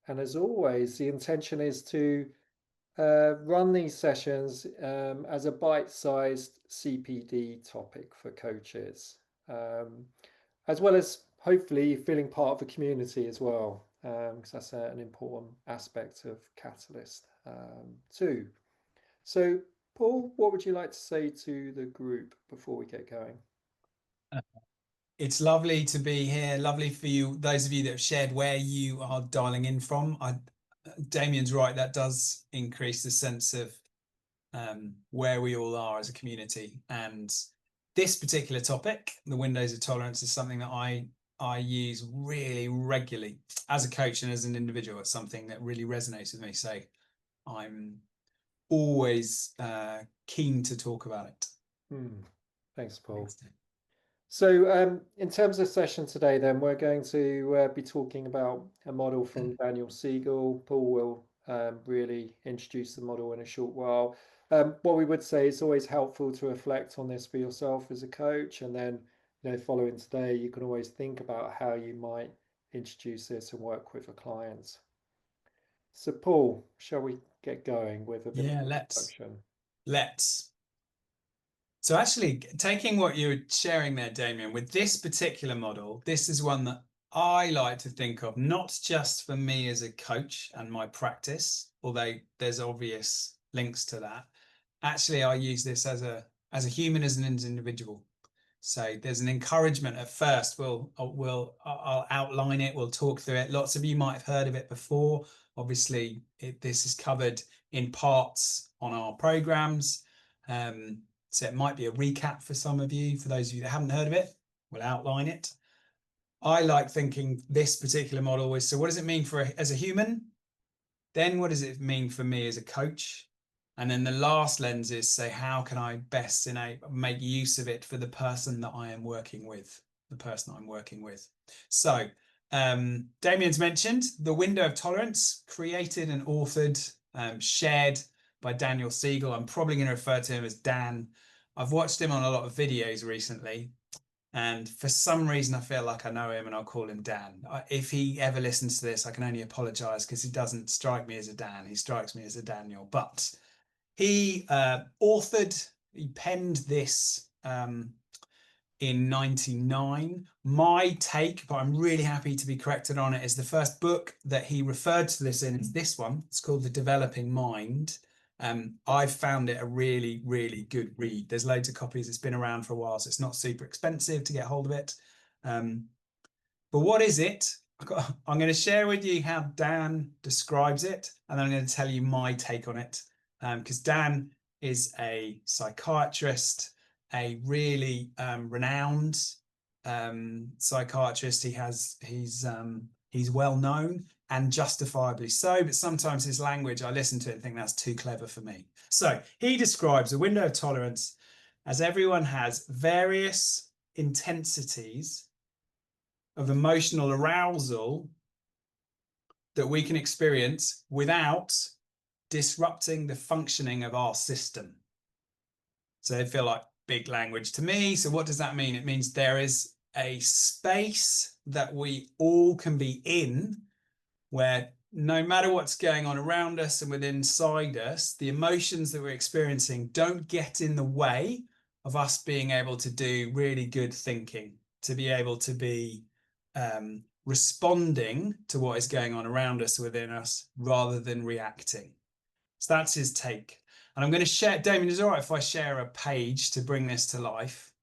And as always, the intention is to run these sessions as a bite-sized CPD topic for coaches, as well as hopefully feeling part of the community as well, because that's an important aspect of Catalyst too. So, Paul, what would you like to say to the group before we get going? It's lovely to be here. Lovely for you, those of you that have shared where you are dialing in from. Damien's right, that does increase the sense of where we all are as a community. And this particular topic, the windows of tolerance, is something that I use really regularly as a coach and as an individual. It's something that really resonates with me. So I'm always keen to talk about it. Thanks, Paul. Thanks, Dave. So, in terms of session today, then we're going to be talking about a model from Daniel Siegel. Paul will really introduce the model in a short while. What we would say is always helpful to reflect on this for yourself as a coach, and then following today, you can always think about how you might introduce this and work with a client. So, Paul, shall we get going with a bit of Yeah, let's. introduction? Let's. So actually, taking what you're sharing there, Damien, with this particular model, this is one that I like to think of not just for me as a coach and my practice, although there's obvious links to that. Actually, I use this as a human, as an individual. So there's an encouragement at first. I'll outline it. We'll talk through it. Lots of you might have heard of it before. Obviously, this is covered in parts on our programs. So it might be a recap for some of you. For those of you that haven't heard of it, we'll outline it. I like thinking this particular model is, so what does it mean as a human? Then what does it mean for me as a coach? And then the last lens is, say, how can I best make use of it for the person that I am working with, the person I'm working with. So Damien's mentioned the window of tolerance, created and authored, shared by Daniel Siegel. I'm probably going to refer to him as Dan. I've watched him on a lot of videos recently, and for some reason, I feel like I know him and I'll call him Dan. If he ever listens to this, I can only apologize because he doesn't strike me as a Dan. He strikes me as a Daniel. But he he penned this in 99. My take, but I'm really happy to be corrected on it, is the first book that he referred to this in is this one. It's called The Developing Mind. I've found it a really, really good read. There's loads of copies. It's been around for a while, so it's not super expensive to get hold of it. But what is it? I'm going to share with you how Dan describes it, and then I'm going to tell you my take on it. Because Dan is a psychiatrist, a really renowned psychiatrist. He's well known and justifiably so, but sometimes his language, I listen to it and think that's too clever for me. So he describes a window of tolerance as everyone has various intensities of emotional arousal that we can experience without disrupting the functioning of our system. So they feel like big language to me. So what does that mean? It means there is a space that we all can be in where no matter what's going on around us and within inside us, the emotions that we're experiencing don't get in the way of us being able to do really good thinking, to be able to be responding to what is going on around us within us rather than reacting. So that's his take. And I'm going to share, Damien, is it all right if I share a page to bring this to life?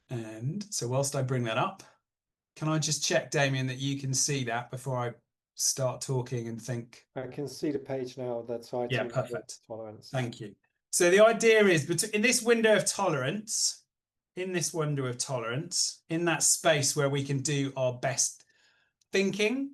And so whilst I bring that up, can I just check, Damien, that you can see that before I start talking and think? I can see the page now. The Yeah, title is perfect. Tolerance. Thank you. So the idea is, in this window of tolerance, in that space where we can do our best thinking,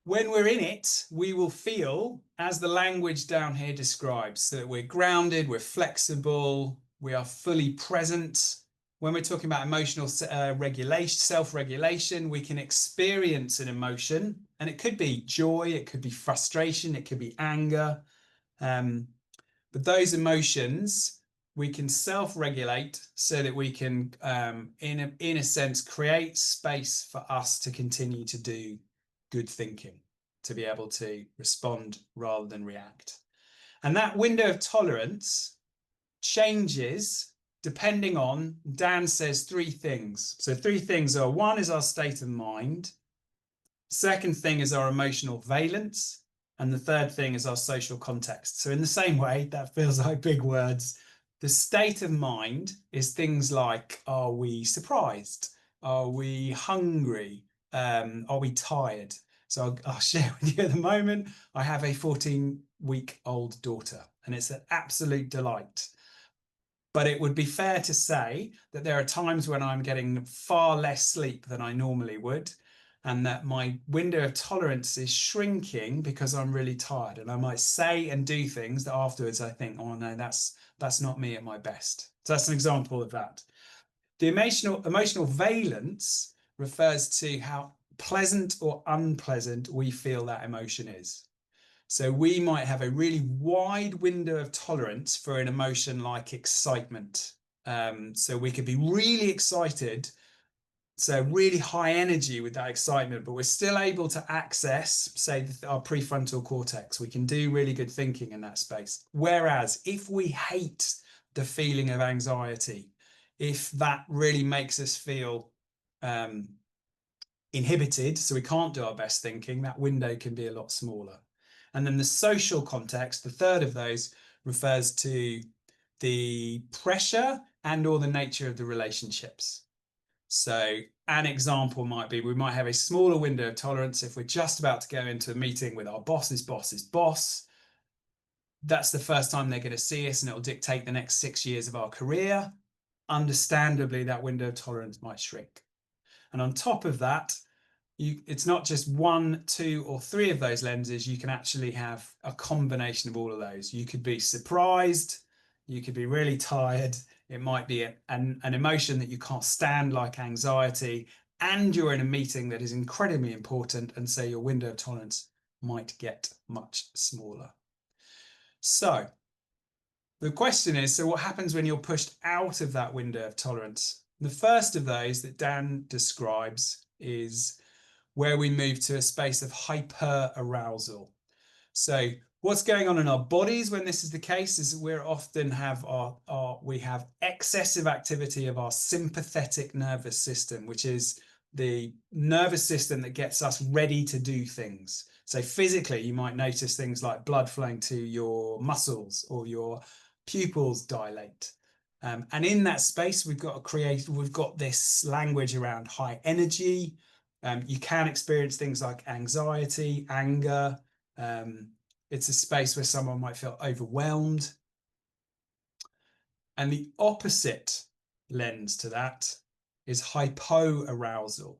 when we're in it, we will feel, as the language down here describes, that we're grounded, we're flexible, we are fully present. When we're talking about emotional regulation, self-regulation, we can experience an emotion, and it could be joy, it could be frustration, it could be anger. But those emotions, we can self-regulate so that we can, in a sense, create space for us to continue to do good thinking, to be able to respond rather than react. And that window of tolerance changes depending on, Dan says, three things. So three things are: one is our state of mind, second thing is our emotional valence, and the third thing is our social context. So in the same way, that feels like big words. The state of mind is things like, are we surprised? Are we hungry? Are we tired? So I'll share with you at the moment, I have a 14-week-old daughter, and it's an absolute delight. But it would be fair to say that there are times when I'm getting far less sleep than I normally would, and that my window of tolerance is shrinking because I'm really tired. And I might say and do things that afterwards I think, oh no, that's not me at my best. So that's an example of that. The emotional valence refers to how pleasant or unpleasant we feel that emotion is. So we might have a really wide window of tolerance for an emotion like excitement. So we could be really excited, so really high energy with that excitement, but we're still able to access, say, our prefrontal cortex. We can do really good thinking in that space. Whereas if we hate the feeling of anxiety, if that really makes us feel inhibited, so we can't do our best thinking, that window can be a lot smaller. And then the social context, the third of those, refers to the pressure and or the nature of the relationships. So an example might be, we might have a smaller window of tolerance if we're just about to go into a meeting with our boss's boss's boss. That's the first time they're going to see us, and it'll dictate the next 6 years of our career. Understandably, that window of tolerance might shrink. And on top of that, it's not just one, two, or three of those lenses. You can actually have a combination of all of those. You could be surprised, you could be really tired. It might be an emotion that you can't stand, like anxiety, and you're in a meeting that is incredibly important, and so your window of tolerance might get much smaller. So the question is, so what happens when you're pushed out of that window of tolerance? The first of those that Dan describes is where we move to a space of hyper arousal. So what's going on in our bodies when this is the case is that we often have we have excessive activity of our sympathetic nervous system, which is the nervous system that gets us ready to do things. So physically, you might notice things like blood flowing to your muscles or your pupils dilate. And in that space, we've got this language around high energy. You can experience things like anxiety, anger. It's a space where someone might feel overwhelmed. And the opposite lens to that is hypoarousal.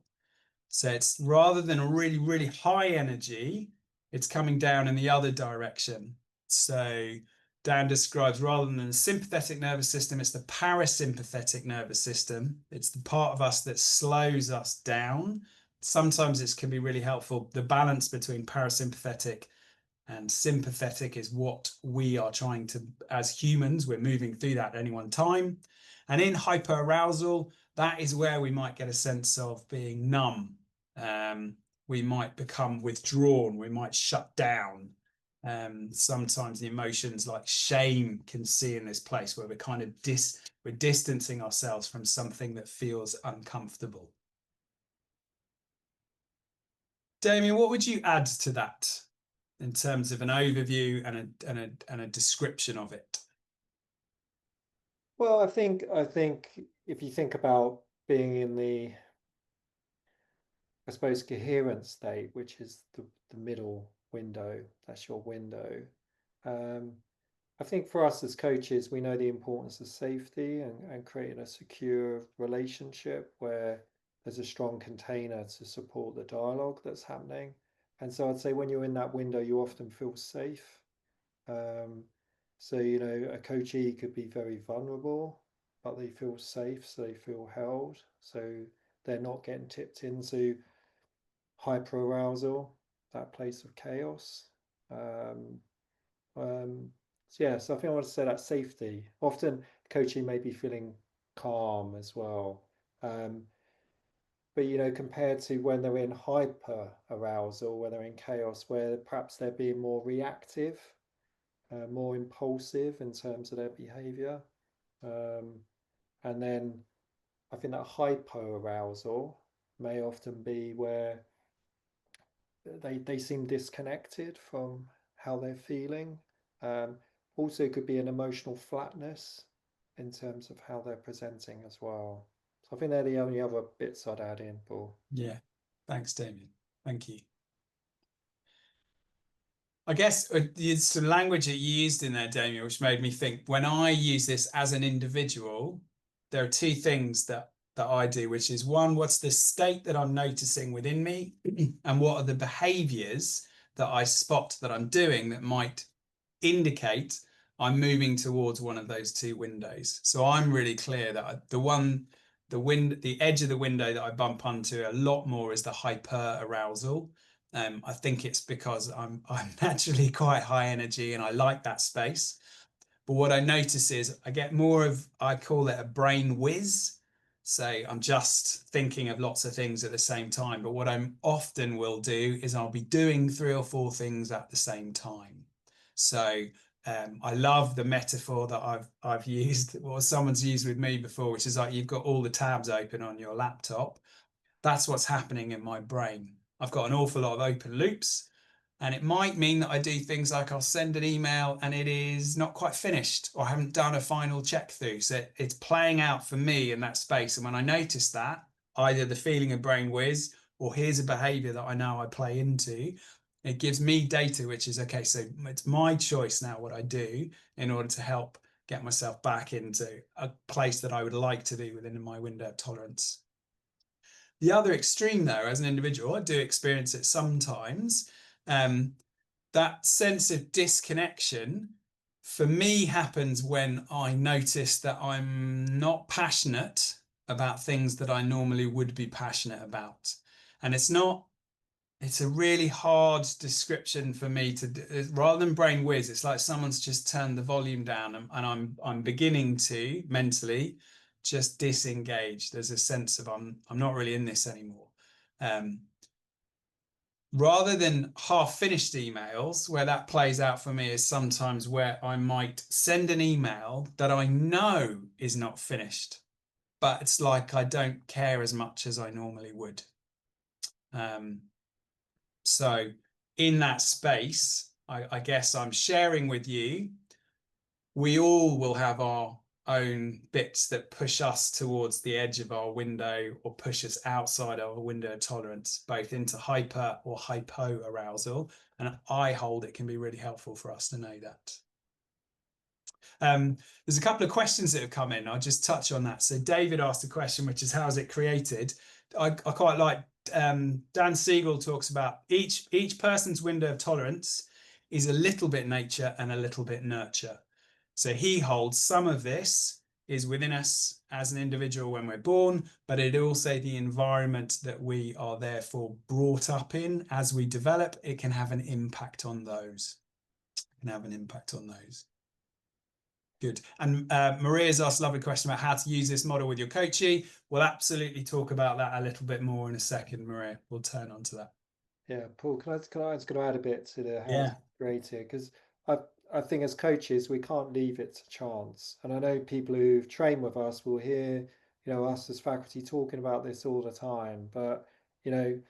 So it's rather than a really, really high energy, it's coming down in the other direction. So Dan describes, rather than the sympathetic nervous system, it's the parasympathetic nervous system. It's the part of us that slows us down. Sometimes it can be really helpful. The balance between parasympathetic and sympathetic is what we are trying to, as humans, we're moving through that at any one time. And in hyperarousal, that is where we might get a sense of being numb. We might become withdrawn, we might shut down. Sometimes the emotions like shame can see in this place where we're kind of we're distancing ourselves from something that feels uncomfortable. Damion, what would you add to that in terms of an overview and a description of it? Well, I think if you think about being in the, I suppose, coherent state, which is the middle window, that's your window. Um, I think for us as coaches, we know the importance of safety and creating a secure relationship where there's a strong container to support the dialogue that's happening. And so I'd say when you're in that window, you often feel safe. Um, so, a coachee could be very vulnerable, but they feel safe, so they feel held. So they're not getting tipped into hyperarousal, that place of chaos. Um, so yeah, so I think I want to say that safety. Often coaching may be feeling calm as well. Um, but compared to when they're in hyper arousal, when they're in chaos, where perhaps they're being more reactive, more impulsive in terms of their behavior. Um, and then I think that hypo arousal may often be where they seem disconnected from how they're feeling. Um, Also, could be an emotional flatness in terms of how they're presenting as well. So I think they're the only other bits I'd add in, Paul. Yeah. Thanks, Damion. Thank you. I guess it's the language that you used in there, Damian, which made me think when I use this as an individual, there are two things that I do, which is one, what's the state that I'm noticing within me, and what are the behaviors that I spot that I'm doing that might indicate I'm moving towards one of those two windows. So I'm really clear that the edge of the window that I bump onto a lot more is the hyper arousal. I think it's because I'm naturally quite high energy and I like that space. But what I notice is I get more of, I call it a brain whiz. So I'm just thinking of lots of things at the same time. But what I often will do is I'll be doing 3 or 4 things at the same time. So I love the metaphor that I've used, or someone's used with me before, which is like you've got all the tabs open on your laptop. That's what's happening in my brain. I've got an awful lot of open loops, and it might mean that I do things like I'll send an email and it is not quite finished, or I haven't done a final check through. So it's playing out for me in that space. And when I notice that, either the feeling of brain whiz or here's a behavior that I know I play into, it gives me data, which is okay. So it's my choice now what I do in order to help get myself back into a place that I would like to be within my window of tolerance. The other extreme, though, as an individual, I do experience it sometimes. Um, that sense of disconnection for me happens when I notice that I'm not passionate about things that I normally would be passionate about. And it's a really hard description for me to, rather than brain whiz, it's like someone's just turned the volume down and I'm beginning to mentally just disengage. There's a sense of I'm not really in this anymore. Um, Rather than half finished emails, where that plays out for me is sometimes where I might send an email that I know is not finished, but it's like I don't care as much as I normally would. Um, So in that space, I guess I'm sharing with you, we all will have our own bits that push us towards the edge of our window or push us outside our window of tolerance, both into hyper or hypo arousal. And I hold it can be really helpful for us to know that. There's a couple of questions that have come in. I'll just touch on that. So David asked a question, which is how is it created? I quite like Dan Siegel talks about each person's window of tolerance is a little bit nature and a little bit nurture. So he holds some of this is within us as an individual when we're born, but it also the environment that we are therefore brought up in as we develop, it can have an impact on those. It can have an impact on those. Good. And Maria's asked a lovely question about how to use this model with your coachee. We'll absolutely talk about that a little bit more in a second, Maria. We'll turn on to that. Yeah, Paul, I just going to add a bit to the how it's Yeah. created because I I think as coaches we can't leave it to chance. And I know people who've trained with us will hear, us as faculty talking about this all the time. But the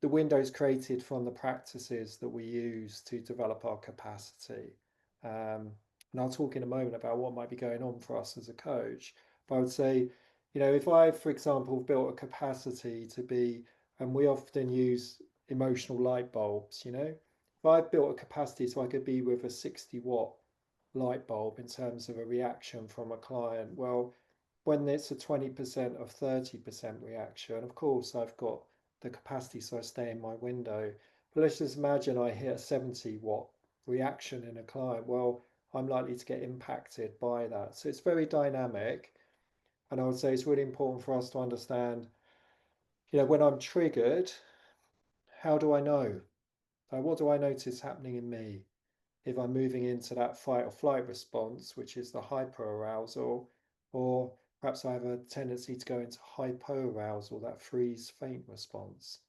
window's created from the practices that we use to develop our capacity. And I'll talk in a moment about what might be going on for us as a coach. But I would say, if I, for example, built a capacity to be, and we often use emotional light bulbs, if I built a capacity so I could be with a 60-watt light bulb in terms of a reaction from a client, well, when it's a 20% of 30% reaction, of course, I've got the capacity so I stay in my window. But let's just imagine I hit a 70-watt reaction in a client. Well, I'm likely to get impacted by that. So it's very dynamic. And I would say it's really important for us to understand, when I'm triggered, how do I know? What do I notice happening in me if I'm moving into that fight or flight response, which is the hyperarousal, or perhaps I have a tendency to go into hypoarousal, that freeze faint response.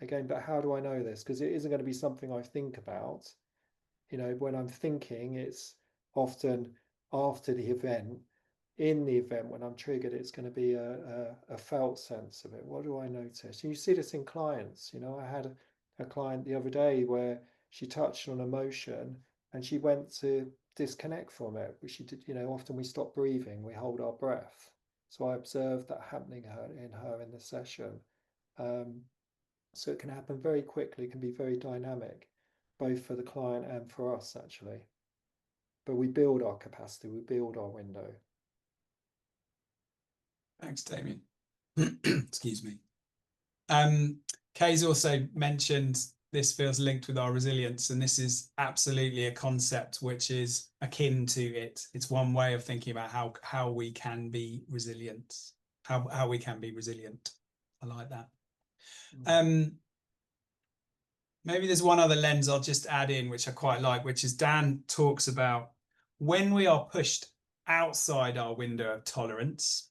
Again, but how do I know this? Because it isn't going to be something I think about. When I'm thinking, it's often after the event. In the event, when I'm triggered, it's going to be a felt sense of it. What do I notice? And you see this in clients. I had a client the other day where she touched on emotion and she went to disconnect from it, which she did. Often we stop breathing, we hold our breath. So I observed that happening in the session. Um, so it can happen very quickly, it can be very dynamic, both for the client and for us, actually. But we build our capacity, we build our window. Thanks, Damien. Excuse me. Kay's also mentioned this feels linked with our resilience, and this is absolutely a concept which is akin to it. It's one way of thinking about how we can be resilient, how we can be resilient. I like that. Maybe there's one other lens I'll just add in, which I quite like, which is Dan talks about when we are pushed outside our window of tolerance.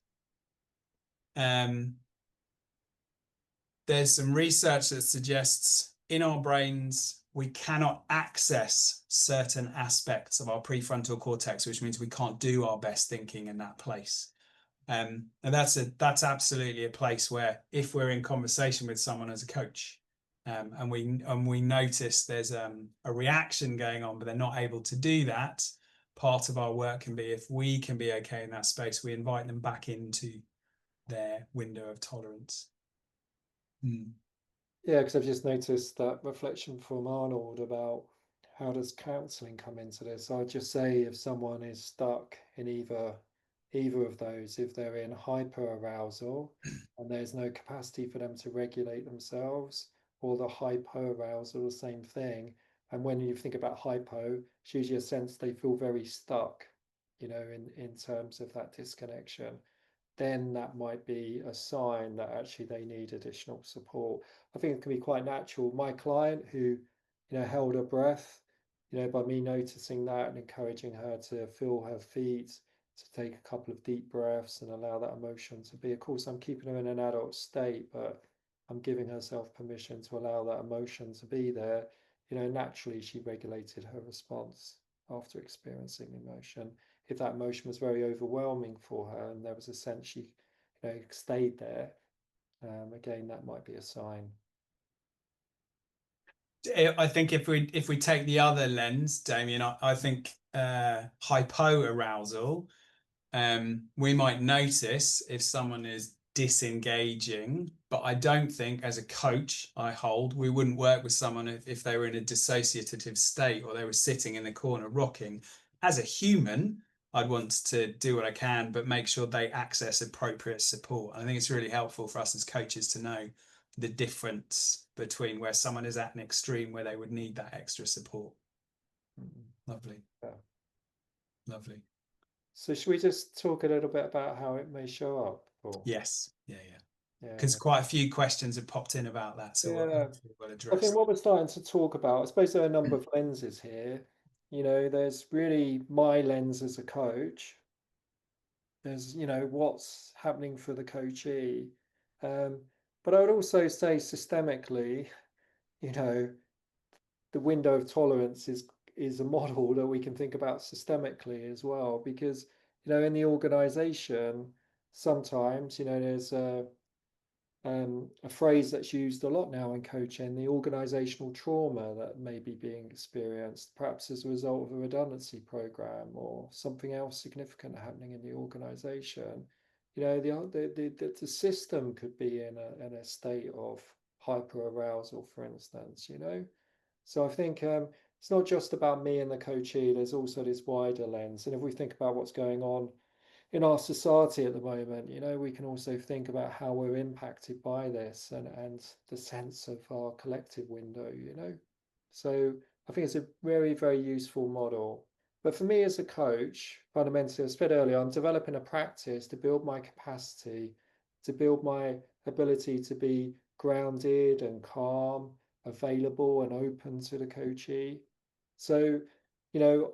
There's some research that suggests in our brains we cannot access certain aspects of our prefrontal cortex, which means we can't do our best thinking in that place. And that's absolutely a place where, if we're in conversation with someone as a coach, and we notice there's a reaction going on, but they're not able to do that, part of our work can be, if we can be okay in that space, we invite them back into their window of tolerance. Yeah, because I've just noticed that reflection from Arnold about how does counselling come into this. I'd just say if someone is stuck in either of those, if they're in hyperarousal and there's no capacity for them to regulate themselves, or the hypoarousal, the same thing. And when you think about hypo, it's usually a sense they feel very stuck, in terms of that disconnection. Then that might be a sign that actually they need additional support. I think it can be quite natural. My client who, held her breath, by me noticing that and encouraging her to feel her feet, to take a couple of deep breaths and allow that emotion to be. Of course, I'm keeping her in an adult state, but I'm giving herself permission to allow that emotion to be there. Naturally, she regulated her response after experiencing emotion. If that emotion was very overwhelming for her and there was a sense she stayed there, again, that might be a sign. I think if we take the other lens, Damien, I think hypoarousal, we might notice if someone is disengaging, but I don't think as a coach we wouldn't work with someone if they were in a dissociative state or they were sitting in the corner rocking. As a human, I'd want to do what I can, but make sure they access appropriate support. I think it's really helpful for us as coaches to know the difference between where someone is at an extreme where they would need that extra support. Lovely. Yeah. Lovely. So should we just talk a little bit about how it may show up? Or Yes. Yeah. yeah, Because quite a few questions have popped in about that, so yeah. we'll I address. think what we're starting to talk about, I suppose there are a number of lenses here. There's really my lens as a coach. There's, what's happening for the coachee. Um, but I would also say systemically, you know, the window of tolerance is a model that we can think about systemically as well, because in the organization sometimes there's a phrase that's used a lot now in coaching, the organizational trauma that may be being experienced, perhaps as a result of a redundancy program or something else significant happening in the organization. The system could be in a state of hyperarousal, for instance. So I think it's not just about me and the coachee, there's also this wider lens. And if we think about what's going on in our society at the moment, we can also think about how we're impacted by this and the sense of our collective window. So I think it's a very, very useful model. But for me as a coach, fundamentally, as I said earlier, I'm developing a practice to build my capacity, to build my ability to be grounded and calm, available and open to the coachee. So,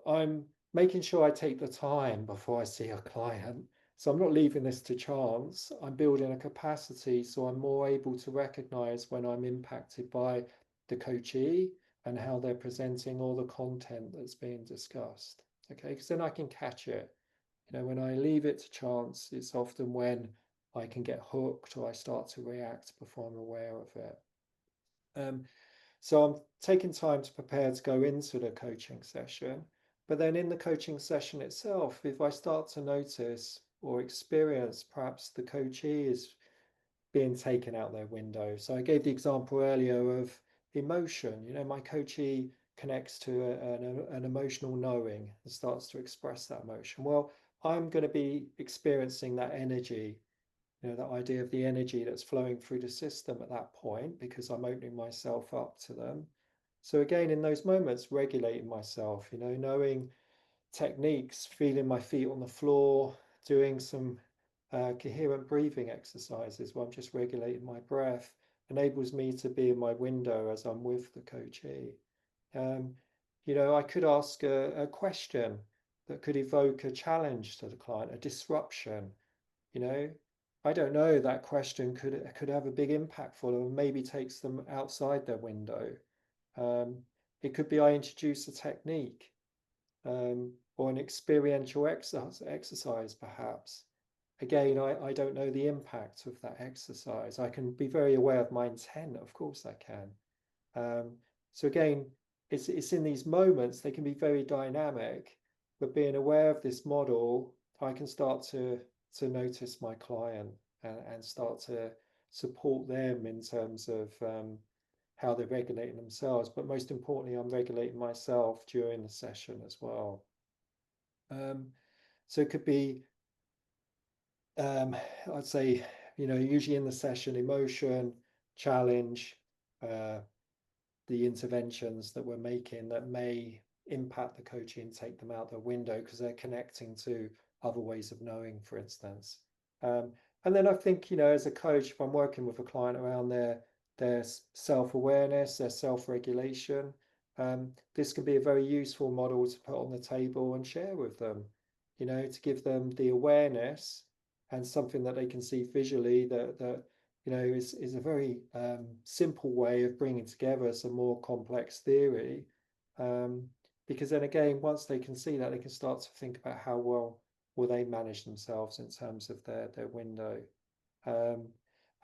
I'm making sure I take the time before I see a client So I'm not leaving this to chance. I'm building a capacity so I'm more able to recognize when I'm impacted by the coachee and how they're presenting all the content that's being discussed. Okay, because then I can catch it. When I leave it to chance, it's often when I can get hooked or I start to react before I'm aware of it. Um, so I'm taking time to prepare to go into the coaching session. But then in the coaching session itself, if I start to notice or experience perhaps the coachee is being taken out their window. So I gave the example earlier of emotion. My coachee connects to an emotional knowing and starts to express that emotion. Well, I'm going to be experiencing that energy, that idea of the energy that's flowing through the system at that point because I'm opening myself up to them. So again, in those moments, regulating myself, knowing techniques, feeling my feet on the floor, doing some coherent breathing exercises where I'm just regulating my breath, enables me to be in my window as I'm with the coachee. Um, I could ask a question that could evoke a challenge to the client, a disruption. you know I don't know, that question could have a big impact for them and maybe takes them outside their window. It could be I introduce a technique, or an experiential exercise perhaps. Again, I don't know the impact of that exercise. I can be very aware of my intent, of course I can. um, so again, it's in these moments they can be very dynamic, but being aware of this model, I can start to notice my client and start to support them in terms of how they're regulating themselves. But most importantly, I'm regulating myself during the session as well. So it could be, I'd say, usually in the session, emotion, challenge, uh, the interventions that we're making that may impact the coaching and take them out the window because they're connecting to other ways of knowing, for instance. Um, and then I think, as a coach, if I'm working with a client around their self-awareness, their self-regulation, this can be a very useful model to put on the table and share with them, to give them the awareness and something that they can see visually that is a very simple way of bringing together some more complex theory. Um, because then again, once they can see that, they can start to think about how well will they manage themselves in terms of their window. Um,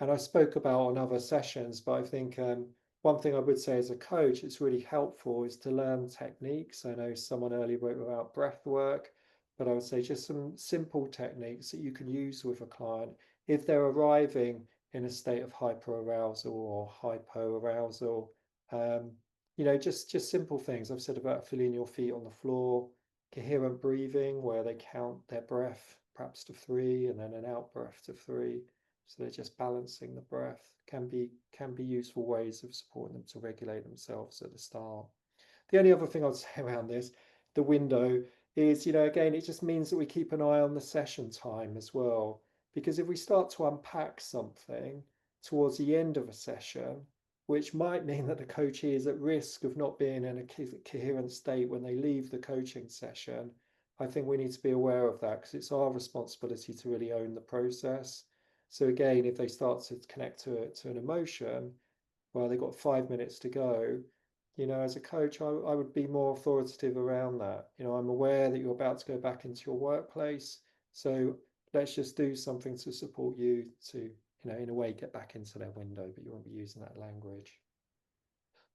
and I spoke about on other sessions, but I think one thing I would say as a coach, it's really helpful is to learn techniques. I know someone earlier wrote about breath work, but I would say just some simple techniques that you can use with a client if they're arriving in a state of hyperarousal or hypoarousal. Just simple things. I've said about feeling your feet on the floor, coherent breathing, where they count their breath perhaps to 3 and then an out breath to 3. So they're just balancing the breath. Can be useful ways of supporting them to regulate themselves at the start. The only other thing I'd say around this, the window, is, again, it just means that we keep an eye on the session time as well. Because if we start to unpack something towards the end of a session, which might mean that the coachee is at risk of not being in a coherent state when they leave the coaching session, I think we need to be aware of that because it's our responsibility to really own the process. So again, if they start to connect to an emotion, well, they've got 5 minutes to go. As a coach, I would be more authoritative around that. I'm aware that you're about to go back into your workplace. So let's just do something to support you to, in a way, get back into their window, but you won't be using that language.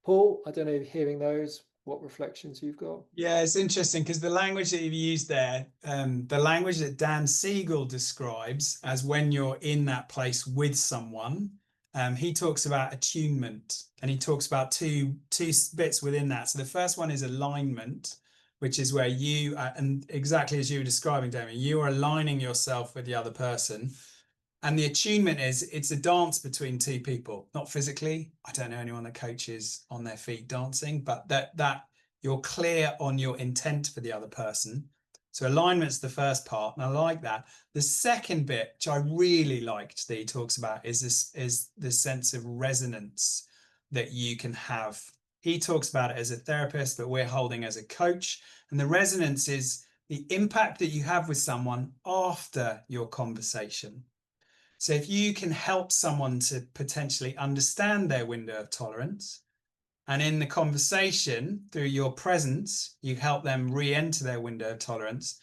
Paul, I don't know if hearing those, what reflections you've got. Yeah, it's interesting because the language that you've used there, the language that Dan Siegel describes as when you're in that place with someone, he talks about attunement, and he talks about two bits within that. So the first one is alignment, which is where you, and exactly as you were describing, Damion, you are aligning yourself with the other person. And the attunement is it's a dance between two people, not physically. I don't know anyone that coaches on their feet dancing, but that you're clear on your intent for the other person. So alignment's the first part, and I like that. The second bit, which I really liked that he talks about, is the sense of resonance that you can have. He talks about it as a therapist, but we're holding as a coach. And the resonance is the impact that you have with someone after your conversation. So if you can help someone to potentially understand their window of tolerance, and in the conversation, through your presence, you help them re-enter their window of tolerance,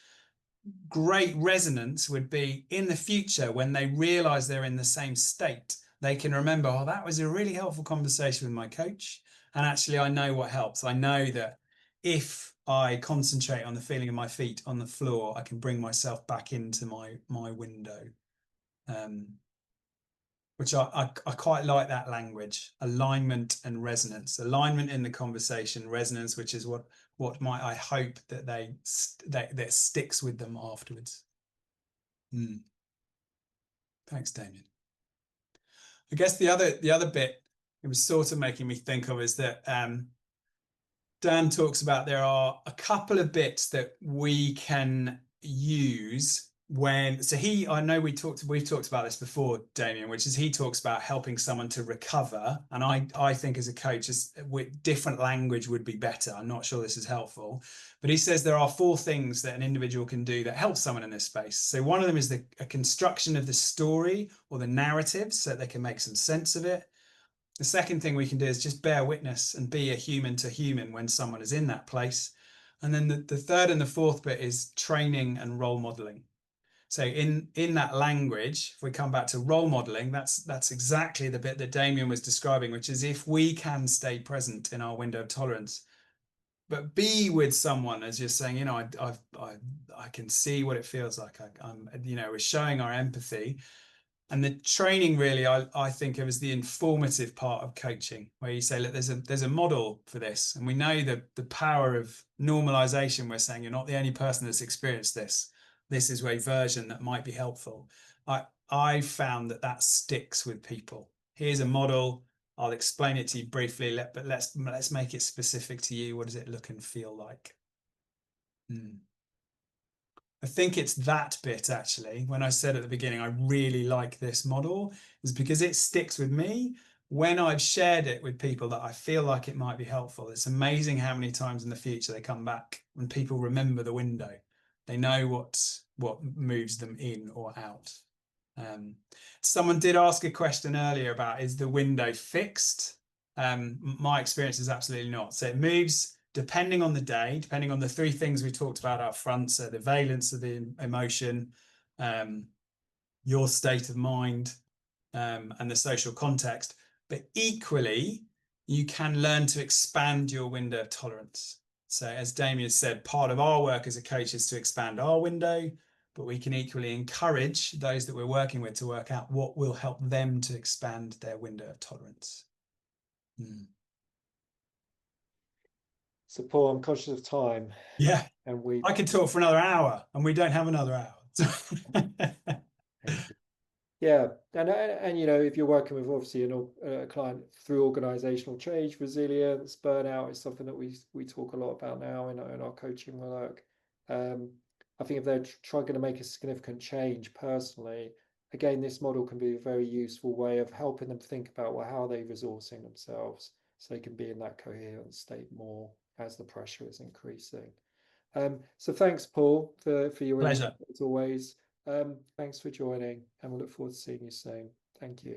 great resonance would be in the future when they realize they're in the same state. They can remember, oh, that was a really helpful conversation with my coach. And actually, I know what helps. I know that if I concentrate on the feeling of my feet on the floor, I can bring myself back into my window. Which I quite like that language, alignment and resonance. Alignment in the conversation, resonance, which is what might I hope that that sticks with them afterwards. Thanks, Damion. I guess the other bit it was sort of making me think of is that Dan talks about there are a couple of bits that we can use when, so I know we've talked about this before, Damion, which is he talks about helping someone to recover. And I think as a coach, with different language would be better. I'm not sure this is helpful, but he says there are 4 things that an individual can do that help someone in this space. So one of them is a construction of the story or the narrative so that they can make some sense of it. The second thing we can do is just bear witness and be a human to human when someone is in that place. And then the third and the fourth bit is training and role modeling. So in that language, if we come back to role modeling, that's exactly the bit that Damion was describing, which is if we can stay present in our window of tolerance, but be with someone as you're saying, I can see what it feels like. I'm, we're showing our empathy. And the training really, I think of as the informative part of coaching, where you say, look, there's a model for this. And we know the power of normalization. We're saying you're not the only person that's experienced this. This is a version that might be helpful. I found that sticks with people. Here's a model. I'll explain it to you briefly, but let's make it specific to you. What does it look and feel like? I think it's that bit actually, when I said at the beginning, I really like this model, is because it sticks with me. When I've shared it with people that I feel like it might be helpful, it's amazing how many times in the future they come back and people remember the window. They know what moves them in or out. Someone did ask a question earlier about, is the window fixed? My experience is absolutely not. So it moves depending on the day, depending on the 3 things we talked about up front. So the valence of the emotion, your state of mind, and the social context. But equally, you can learn to expand your window of tolerance. So as Damion said, part of our work as a coach is to expand our window, but we can equally encourage those that we're working with to work out what will help them to expand their window of tolerance. So, Paul, I'm conscious of time. Yeah, and I could talk for another hour, and we don't have another hour. Thank you. Yeah, and if you're working with obviously a client through organizational change, resilience, burnout is something that we talk a lot about now in our coaching work. I think if they're trying to make a significant change personally, again, this model can be a very useful way of helping them think about, well, how are they resourcing themselves so they can be in that coherent state more as the pressure is increasing. So thanks, Paul, for your Pleasure. input as always. Thanks for joining, and we look forward to seeing you soon. Thank you.